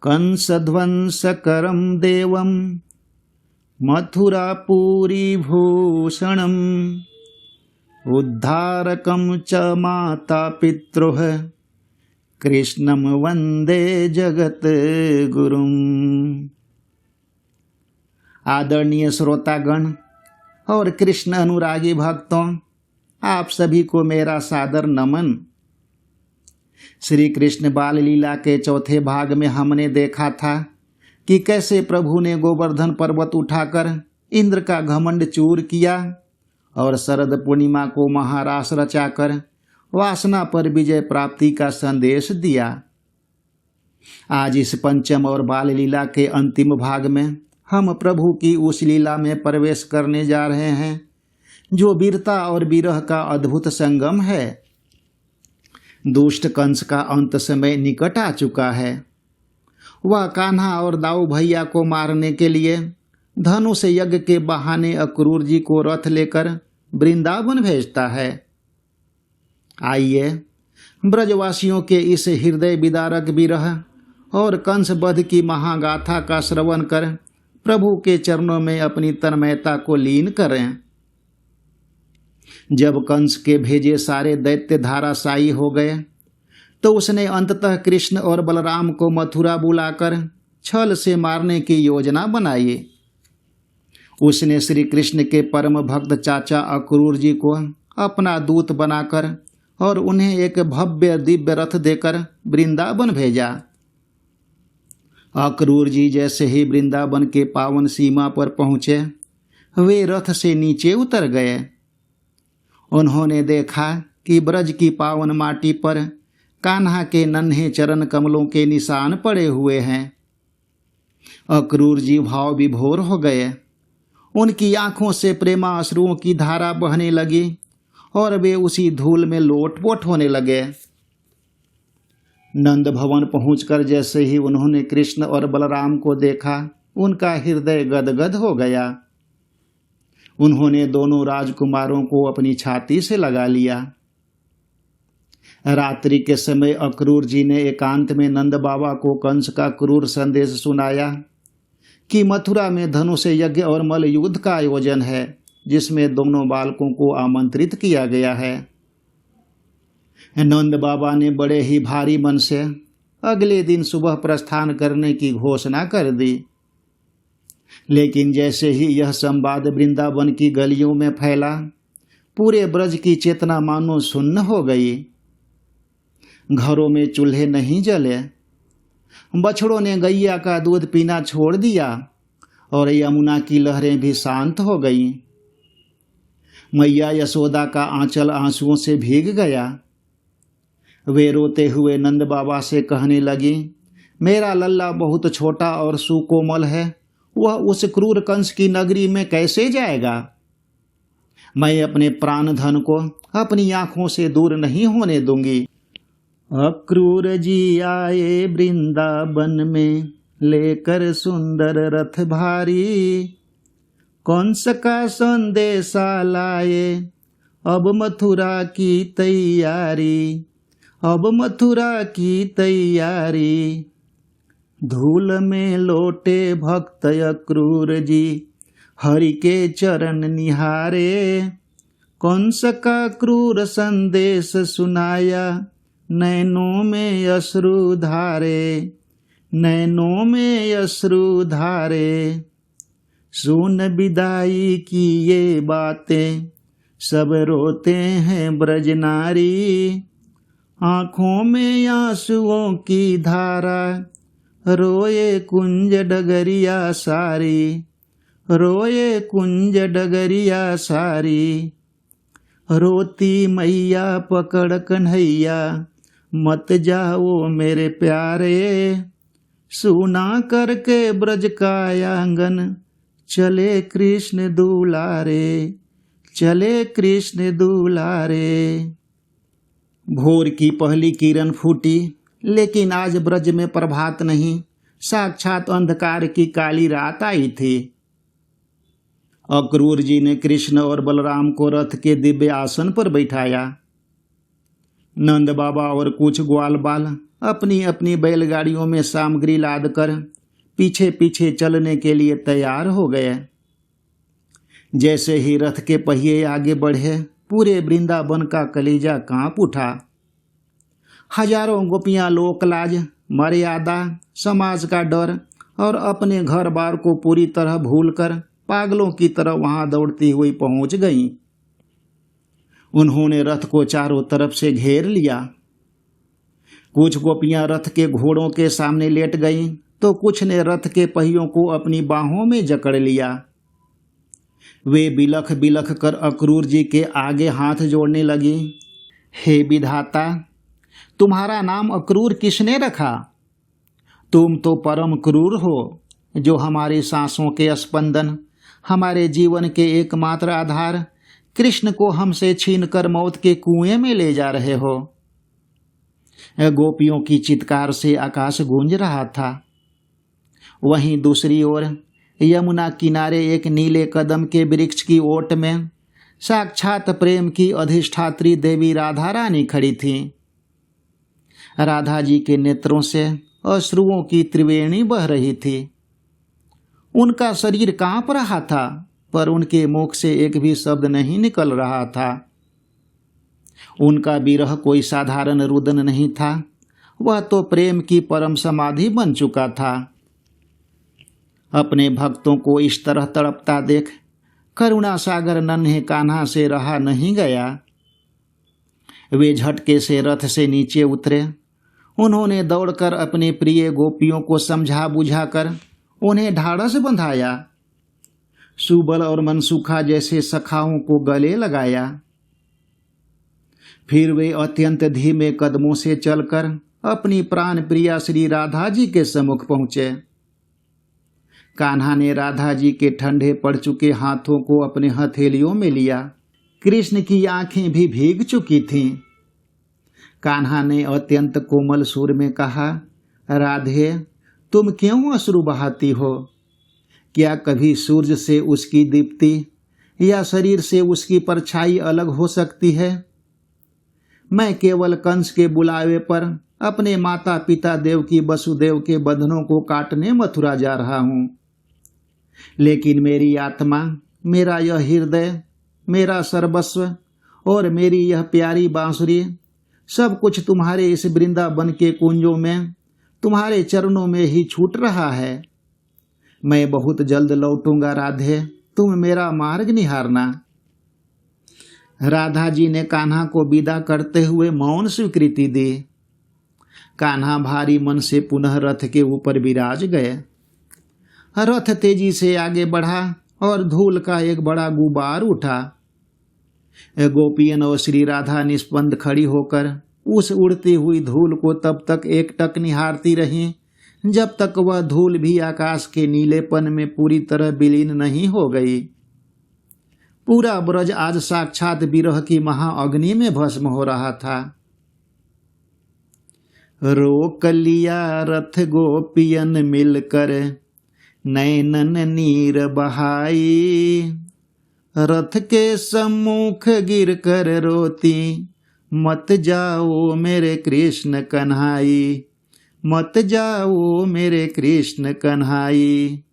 कंसध्वंसकरं देवं मथुरापुरीभूषणम् उद्धारकं च माता पितृः कृष्णं वंदे जगत गुरुम। आदरणीय श्रोतागण और कृष्ण अनुरागी भक्तों, आप सभी को मेरा सादर नमन। श्री कृष्ण बाल लीला के चौथे भाग में हमने देखा था कि कैसे प्रभु ने गोवर्धन पर्वत उठाकर इंद्र का घमंड चूर किया और शरद पूर्णिमा को महारास रचाकर वासना पर विजय प्राप्ति का संदेश दिया। आज इस पंचम और बाल लीला के अंतिम भाग में हम प्रभु की उस लीला में प्रवेश करने जा रहे हैं जो वीरता और विरह का अद्भुत संगम है। दुष्ट कंस का अंत समय निकट आ चुका है। वह कान्हा और दाऊ भैया को मारने के लिए धनुष यज्ञ के बहाने अक्रूर जी को रथ लेकर वृंदावन भेजता है। आइए ब्रजवासियों के इस हृदय विदारक विरह और कंस वध की महागाथा का श्रवण कर प्रभु के चरणों में अपनी तन्मयता को लीन करें। जब कंस के भेजे सारे दैत्य धाराशायी हो गए तो उसने अंततः कृष्ण और बलराम को मथुरा बुलाकर छल से मारने की योजना बनाई। उसने श्री कृष्ण के परम भक्त चाचा अक्रूर जी को अपना दूत बनाकर और उन्हें एक भव्य दिव्य रथ देकर वृंदावन भेजा। अक्रूर जी जैसे ही वृंदावन के पावन सीमा पर पहुँचे, वे रथ से नीचे उतर गए। उन्होंने देखा कि ब्रज की पावन माटी पर कान्हा के नन्हे चरण कमलों के निशान पड़े हुए हैं। अक्रूर जी भाव विभोर हो गए। उनकी आंखों से प्रेमाश्रुओं की धारा बहने लगी और वे उसी धूल में लोटपोट होने लगे। नंद भवन पहुंचकर जैसे ही उन्होंने कृष्ण और बलराम को देखा, उनका हृदय गदगद हो गया। उन्होंने दोनों राजकुमारों को अपनी छाती से लगा लिया। रात्रि के समय अक्रूर जी ने एकांत में नंद बाबा को कंस का क्रूर संदेश सुनाया कि मथुरा में धनुष यज्ञ और मल्ल युद्ध का आयोजन है, जिसमें दोनों बालकों को आमंत्रित किया गया है। नंद बाबा ने बड़े ही भारी मन से अगले दिन सुबह प्रस्थान करने की घोषणा कर दी। लेकिन जैसे ही यह संवाद वृंदावन की गलियों में फैला, पूरे ब्रज की चेतना मानो सुन्न हो गई। घरों में चूल्हे नहीं जले, बछड़ों ने गैया का दूध पीना छोड़ दिया और यमुना की लहरें भी शांत हो गईं। मैया यशोदा का आंचल आंसुओं से भीग गया। वे रोते हुए नंद बाबा से कहने लगी, मेरा लल्ला बहुत छोटा और सुकोमल है, वह उस क्रूर कंस की नगरी में कैसे जाएगा? मैं अपने प्राण धन को अपनी आंखों से दूर नहीं होने दूंगी। अक्रूर जी आए वृंदावन में लेकर सुंदर रथ भारी, कंस का संदेशा लाए अब मथुरा की तैयारी, अब मथुरा की तैयारी। धूल में लोटे भक्त अक्रूर जी हरि के चरण निहारे, कंस का क्रूर संदेश सुनाया नैनों में अश्रु धारे, नैनों में अश्रु धारे। सुन विदाई की ये बातें सब रोते हैं ब्रज नारी, आँखों में आंसुओं की धारा रोए कुंज डगरिया सारी, रोए कुंज डगरिया सारी। रोती मैया पकड़ कन्हैया मत जाओ मेरे प्यारे, सुना करके ब्रज का आंगन चले कृष्ण दुलारे, चले कृष्ण दुलारे। भोर की पहली किरण फूटी, लेकिन आज ब्रज में प्रभात नहीं, साक्षात अंधकार की काली रात आई थी। अक्रूर जी ने कृष्ण और बलराम को रथ के दिव्य आसन पर बैठाया। नंद बाबा और कुछ ग्वाल बाल अपनी अपनी बैलगाड़ियों में सामग्री लाद कर पीछे पीछे चलने के लिए तैयार हो गए। जैसे ही रथ के पहिए आगे बढ़े, पूरे वृंदावन का कलेजा कांप उठा। हजारों गोपियां लोकलाज, मर्यादा, समाज का डर और अपने घर बार को पूरी तरह भूलकर पागलों की तरह वहां दौड़ती हुई पहुंच गईं। उन्होंने रथ को चारों तरफ से घेर लिया। कुछ गोपियां रथ के घोड़ों के सामने लेट गईं, तो कुछ ने रथ के पहियों को अपनी बाहों में जकड़ लिया। वे बिलख बिलख कर अक्रूर जी के आगे हाथ जोड़ने लगी। हे विधाता, तुम्हारा नाम अक्रूर किसने रखा? तुम तो परम क्रूर हो, जो हमारी सांसों के स्पंदन, हमारे जीवन के एकमात्र आधार कृष्ण को हमसे छीनकर मौत के कुएं में ले जा रहे हो। गोपियों की चित्कार से आकाश गूंज रहा था। वहीं दूसरी ओर यमुना किनारे एक नीले कदम के वृक्ष की ओट में साक्षात प्रेम की अधिष्ठात्री देवी राधा रानी खड़ी थी। राधा जी के नेत्रों से अश्रुओं की त्रिवेणी बह रही थी। उनका शरीर कांप रहा था, पर उनके मुख से एक भी शब्द नहीं निकल रहा था। उनका विरह कोई साधारण रुदन नहीं था, वह तो प्रेम की परम समाधि बन चुका था। अपने भक्तों को इस तरह तड़पता देख करुणा सागर नन्हे कान्हा से रहा नहीं गया। वे झटके से रथ से नीचे उतरे। उन्होंने दौड़कर अपने प्रिय गोपियों को समझा बुझाकर उन्हें ढाढ़स बंधाया। सुबल और मनसुखा जैसे सखाओं को गले लगाया। फिर वे अत्यंत धीमे कदमों से चलकर अपनी प्राण प्रिया श्री राधा जी के सम्मुख पहुंचे। कान्हा ने राधा जी के ठंडे पड़ चुके हाथों को अपने हथेलियों में लिया। कृष्ण की आंखें भी भीग चुकी थीं। कान्हा ने अत्यंत कोमल सुर में कहा, राधे, तुम क्यों अश्रु बहाती हो? क्या कभी सूरज से उसकी दीप्ति या शरीर से उसकी परछाई अलग हो सकती है? मैं केवल कंस के बुलावे पर अपने माता पिता देवकी वसुदेव के बंधनों को काटने मथुरा जा रहा हूँ, लेकिन मेरी आत्मा, मेरा यह हृदय, मेरा सर्वस्व और मेरी यह प्यारी बांसुरी, सब कुछ तुम्हारे इस वृंदावन के कुंजों में तुम्हारे चरणों में ही छूट रहा है। मैं बहुत जल्द लौटूंगा राधे, तुम मेरा मार्ग निहारना। राधा जी ने कान्हा को विदा करते हुए मौन स्वीकृति दी। कान्हा भारी मन से पुनः रथ के ऊपर विराज गए। रथ तेजी से आगे बढ़ा और धूल का एक बड़ा गुबार उठा। गोपियन और श्री राधा निस्पंद खड़ी होकर उस उड़ती हुई धूल को तब तक एकटक निहारती रहीं जब तक वह धूल भी आकाश के नीलेपन में पूरी तरह विलीन नहीं हो गई। पूरा ब्रज आज साक्षात विरह की महाअग्नि में भस्म हो रहा था। रोक लिया रथ गोपियन मिलकर, नैनन नीर बहाई, रथ के सम्मुख गिर कर रोती, मत जाओ मेरे कृष्ण कन्हाई, मत जाओ मेरे कृष्ण कन्हाई।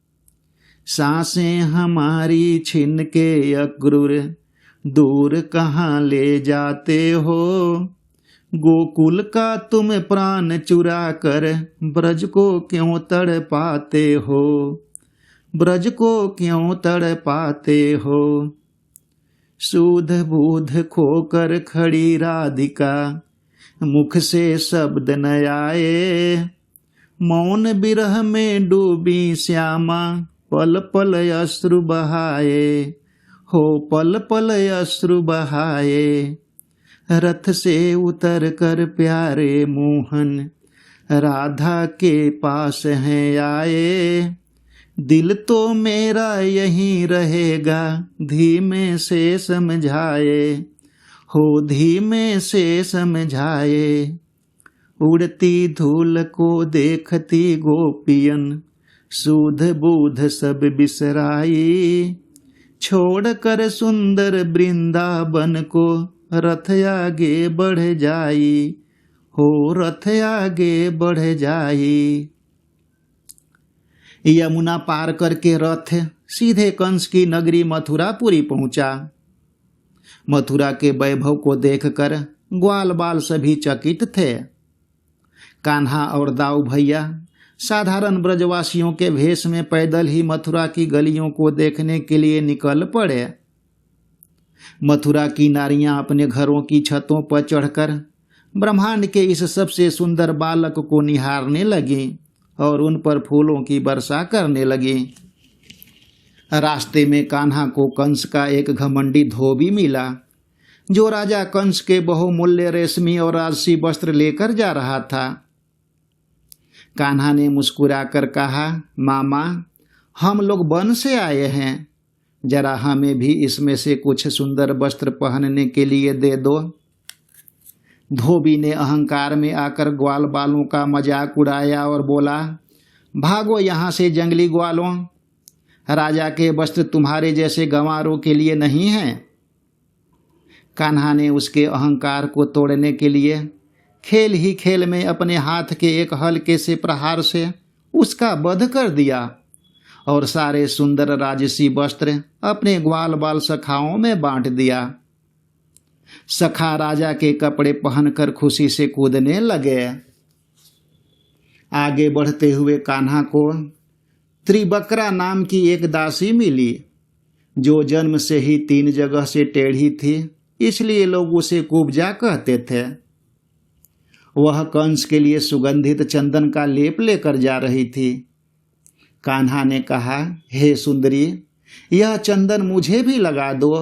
सांसें हमारी छिन के अक्रूर, दूर कहाँ ले जाते हो? गोकुल का तुम प्राण चुरा कर ब्रज को क्यों तड़ पाते हो? ब्रज को क्यों तड़ पाते हो? सूध बूध खोकर खड़ी राधिका, मुख से शब्द न आए, मौन विरह में डूबी श्यामा, पल पल अश्रु बहाए हो, पल पल अश्रु बहाए। रथ से उतर कर प्यारे मोहन राधा के पास हैं आए, दिल तो मेरा यहीं रहेगा, धीमे से समझाए हो, धीमे से समझाए। उड़ती धूल को देखती गोपियन, सूध बूध सब बिसराई, छोड़ कर सुंदर वृंदावन को रथ आगे बढ़ जाई हो रथ आगे बढ़ जाए। यमुना पार करके रथ सीधे कंस की नगरी मथुरापुरी पहुंचा। मथुरा के वैभव को देखकर ग्वाल बाल सभी चकित थे। कान्हा और दाऊ भैया साधारण ब्रजवासियों के भेष में पैदल ही मथुरा की गलियों को देखने के लिए निकल पड़े। मथुरा की नारियां अपने घरों की छतों पर चढ़कर ब्रह्मांड के इस सबसे सुंदर बालक को निहारने लगी और उन पर फूलों की वर्षा करने लगी। रास्ते में कान्हा को कंस का एक घमंडी धोबी मिला, जो राजा कंस के बहुमूल्य रेशमी और राजसी वस्त्र लेकर जा रहा था। कान्हा ने मुस्कुराकर कहा, मामा, हम लोग वन से आए हैं, जरा हमें भी इसमें से कुछ सुंदर वस्त्र पहनने के लिए दे दो। धोबी ने अहंकार में आकर ग्वाल बालों का मजाक उड़ाया और बोला, भागो यहाँ से जंगली ग्वालों, राजा के वस्त्र तुम्हारे जैसे गंवारों के लिए नहीं हैं। कान्हा ने उसके अहंकार को तोड़ने के लिए खेल ही खेल में अपने हाथ के एक हल्के से प्रहार से उसका वध कर दिया और सारे सुंदर राजसी वस्त्र अपने ग्वाल बाल सखाओं में बांट दिया। सखा राजा के कपड़े पहनकर खुशी से कूदने लगे। आगे बढ़ते हुए कान्हा को त्रिबकरा नाम की एक दासी मिली, जो जन्म से ही 3 जगह से टेढ़ी थी, इसलिए लोग उसे कुब्जा कहते थे। वह कंस के लिए सुगंधित चंदन का लेप लेकर जा रही थी। कान्हा ने कहा, हे सुंदरी, यह चंदन मुझे भी लगा दो।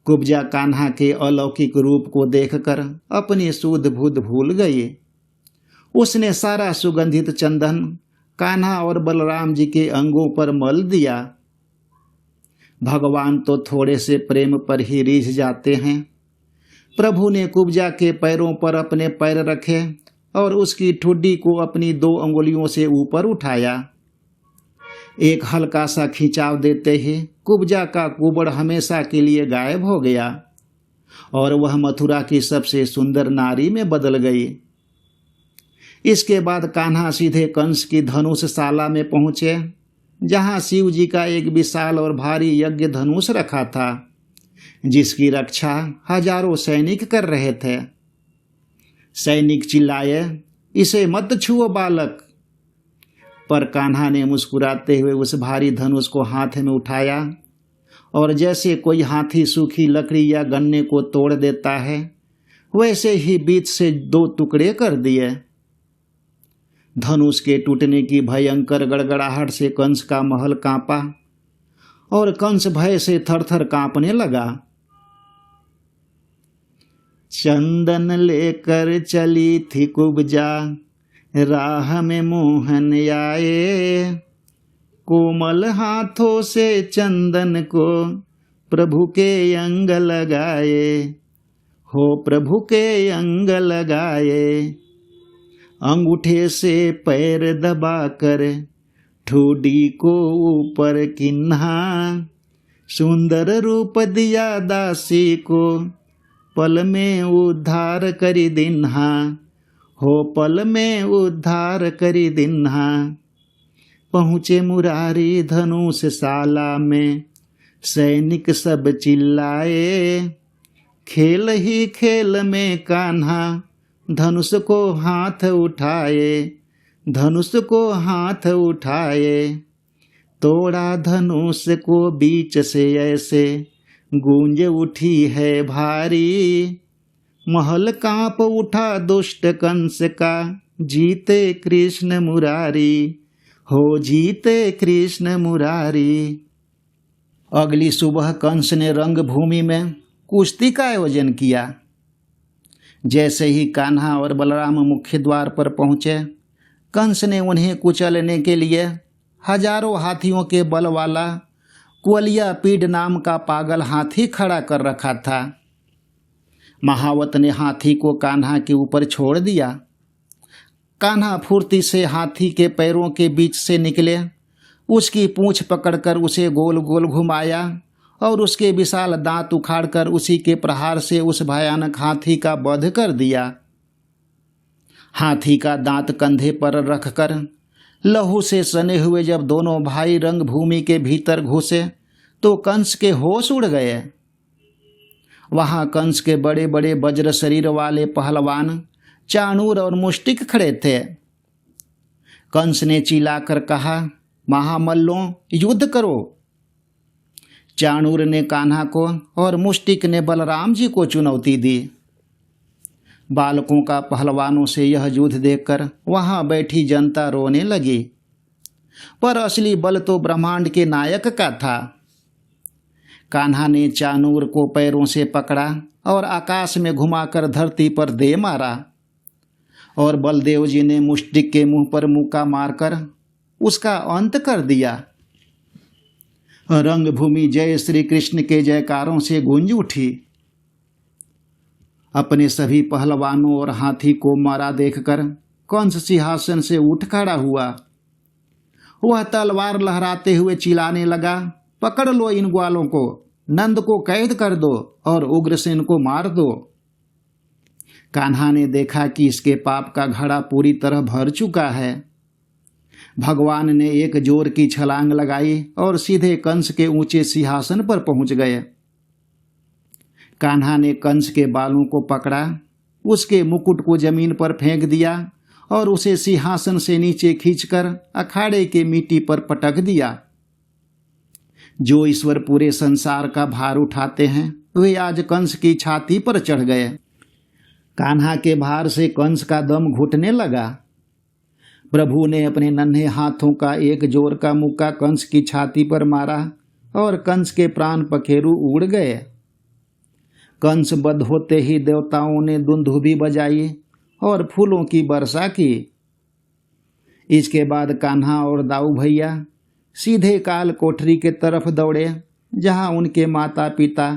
कुब्जा कान्हा के अलौकिक रूप को देखकर अपनी सूध बुद्ध भूल गई। उसने सारा सुगंधित चंदन कान्हा और बलराम जी के अंगों पर मल दिया। भगवान तो थोड़े से प्रेम पर ही रीझ जाते हैं। प्रभु ने कुब्जा के पैरों पर अपने पैर रखे और उसकी ठुड्डी को अपनी 2 अंगुलियों से ऊपर उठाया। एक हल्का सा खिंचाव देते ही कुब्जा का कुबड़ हमेशा के लिए गायब हो गया और वह मथुरा की सबसे सुंदर नारी में बदल गई। इसके बाद कान्हा सीधे कंस की धनुषशाला में पहुंचे, जहां शिव जी का एक विशाल और भारी यज्ञ धनुष रखा था, जिसकी रक्षा हजारों सैनिक कर रहे थे। सैनिक चिल्लाए, इसे मत छुओ बालक। पर कान्हा ने मुस्कुराते हुए उस भारी धनुष को हाथ में उठाया और जैसे कोई हाथी सूखी लकड़ी या गन्ने को तोड़ देता है, वैसे ही बीच से 2 टुकड़े कर दिए। धनुष के टूटने की भयंकर गड़गड़ाहट से कंस का महल कांपा और कंस भय से थरथर कांपने लगा। चंदन लेकर चली थी कुब्जा, राह में मोहन आए, कोमल हाथों से चंदन को प्रभु के अंग लगाए, हो प्रभु के अंग लगाए। अंगूठे से पैर दबाकर ठोडी को ऊपर किन्हा, सुंदर रूप दिया दासी को पल में उद्धार करी दिन्हा, हो पल में उद्धार करी दिन्हा। पहुँचे मुरारी धनुषशाला में, सैनिक सब चिल्लाए, खेल ही खेल में कान्हा धनुष को हाथ उठाए, धनुष को हाथ उठाए। तोड़ा धनुष को बीच से ऐसे, गूंज उठी है भारी, महल कांप उठा दुष्ट कंस का, जीते कृष्ण मुरारी, हो जीते कृष्ण मुरारी। अगली सुबह कंस ने रंगभूमि में कुश्ती का आयोजन किया। जैसे ही कान्हा और बलराम मुख्य द्वार पर पहुंचे, कंस ने उन्हें कुचलने के लिए हजारों हाथियों के बल वाला कुलिया पीड नाम का पागल हाथी खड़ा कर रखा था। महावत ने हाथी को कान्हा के ऊपर छोड़ दिया। कान्हा फुर्ती से हाथी के पैरों के बीच से निकले, उसकी पूंछ पकड़कर उसे गोल गोल घुमाया और उसके विशाल दांत उखाड़कर उसी के प्रहार से उस भयानक हाथी का वध कर दिया। हाथी का दांत कंधे पर रखकर लहू से सने हुए जब दोनों भाई रंगभूमि के भीतर घुसे तो कंस के होश उड़ गए। वहां कंस के बड़े बड़े वज्र शरीर वाले पहलवान चाणूर और मुष्टिक खड़े थे। कंस ने चिल्लाकर कहा, महामल्लों युद्ध करो। चाणूर ने कान्हा को और मुष्टिक ने बलराम जी को चुनौती दी। बालकों का पहलवानों से यह युद्ध देखकर वहां बैठी जनता रोने लगी, पर असली बल तो ब्रह्मांड के नायक का था। कान्हा ने चाणूर को पैरों से पकड़ा और आकाश में घुमाकर धरती पर दे मारा, और बलदेव जी ने मुष्टिक के मुंह पर मुक्का मारकर उसका अंत कर दिया। रंगभूमि जय श्री कृष्ण के जयकारों से गूंज उठी। अपने सभी पहलवानों और हाथी को मारा देखकर कंस सिंहासन से उठ खड़ा हुआ। वह तलवार लहराते हुए चिल्लाने लगा, पकड़ लो इन ग्वालों को, नंद को कैद कर दो और उग्रसेन को मार दो। कान्हा ने देखा कि इसके पाप का घड़ा पूरी तरह भर चुका है। भगवान ने एक जोर की छलांग लगाई और सीधे कंस के ऊंचे सिंहासन पर पहुंच गए। कान्हा ने कंस के बालों को पकड़ा, उसके मुकुट को जमीन पर फेंक दिया और उसे सिंहासन से नीचे खींचकर अखाड़े के मिट्टी पर पटक दिया। जो ईश्वर पूरे संसार का भार उठाते हैं वे आज कंस की छाती पर चढ़ गए। कान्हा के भार से कंस का दम घुटने लगा। प्रभु ने अपने नन्हे हाथों का एक जोर का मुक्का कंस की छाती पर मारा और कंस के प्राण पखेरु उड़ गए। कंस बध होते ही देवताओं ने दुंदुभी बजाई और फूलों की वर्षा की। इसके बाद कान्हा और दाऊ भैया सीधे काल कोठरी के तरफ दौड़े, जहां उनके माता पिता,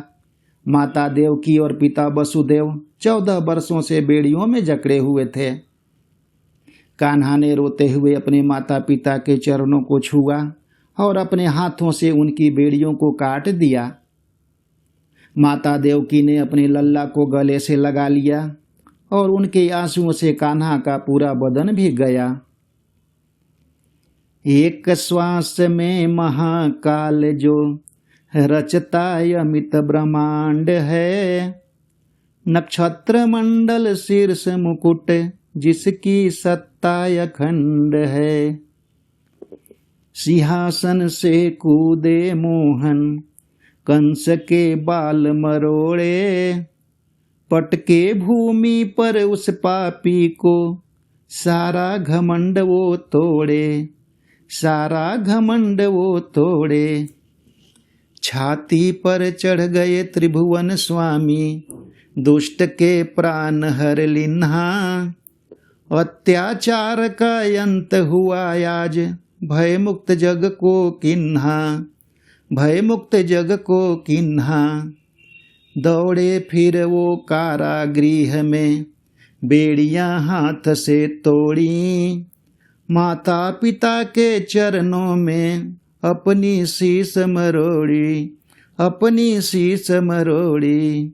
माता देवकी और पिता वसुदेव 14 वर्षों से बेड़ियों में जकड़े हुए थे। कान्हा ने रोते हुए अपने माता पिता के चरणों को छुआ और अपने हाथों से उनकी बेड़ियों को काट दिया। माता देवकी ने अपने लल्ला को गले से लगा लिया और उनके आंसुओं से कान्हा का पूरा बदन भीग गया। एक श्वास में महाकाल जो रचता अमित ब्रह्मांड है, नक्षत्र मंडल शीर्ष मुकुट जिसकी सत्ता अखंड है। सिंहासन से कूदे मोहन कंस के बाल मरोड़े, पटके भूमि पर उस पापी को सारा घमंड वो तोड़े, सारा घमंड वो तोड़े। छाती पर चढ़ गए त्रिभुवन स्वामी, दुष्ट के प्राण हर लिन्हा। अत्याचार का अंत हुआ आज, भय मुक्त जग को किन्हा, भय मुक्त जग को किन्हा। दौड़े फिर वो कारागृह में, बेड़ियां हाथ से तोड़ी। माता पिता के चरणों में अपनी शीश मरोड़ी, अपनी शीश मरोड़ी।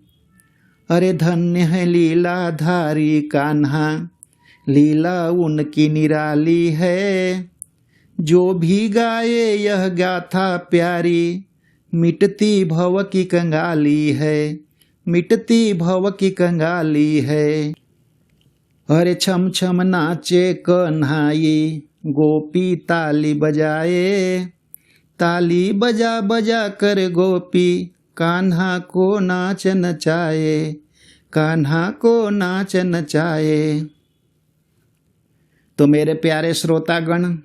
अरे धन्य है लीलाधारी कान्हा, लीला उनकी निराली है। जो भी गाए यह गाथा प्यारी, मिटती भव की कंगाली है, मिटती भव की कंगाली है। अरे छम छम नाचे कन्हाई, गोपी ताली बजाए। ताली बजा बजा कर गोपी कान्हा को नाच नचाए, कान्हा को नाच नचाए। तो मेरे प्यारे श्रोतागण,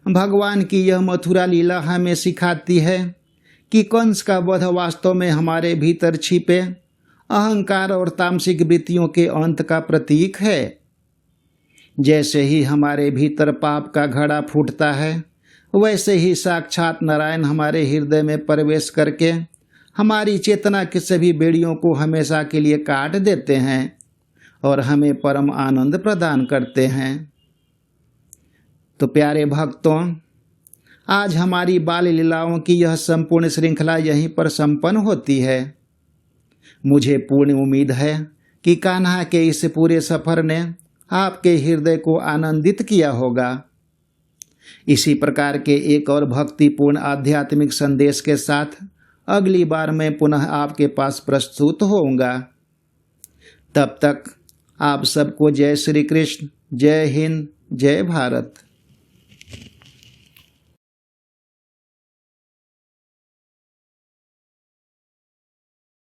भगवान की यह मथुरा लीला हमें सिखाती है कि कंस का वध वास्तव में हमारे भीतर छिपे अहंकार और तामसिक वृत्तियों के अंत का प्रतीक है। जैसे ही हमारे भीतर पाप का घड़ा फूटता है, वैसे ही साक्षात नारायण हमारे हृदय में प्रवेश करके हमारी चेतना की सभी बेड़ियों को हमेशा के लिए काट देते हैं और हमें परम आनंद प्रदान करते हैं। तो प्यारे भक्तों, आज हमारी बाल लीलाओं की यह संपूर्ण श्रृंखला यहीं पर संपन्न होती है। मुझे पूर्ण उम्मीद है कि कान्हा के इस पूरे सफर ने आपके हृदय को आनंदित किया होगा। इसी प्रकार के एक और भक्तिपूर्ण आध्यात्मिक संदेश के साथ अगली बार मैं पुनः आपके पास प्रस्तुत होऊंगा। तब तक आप सबको जय श्री कृष्ण, जय हिंद, जय भारत।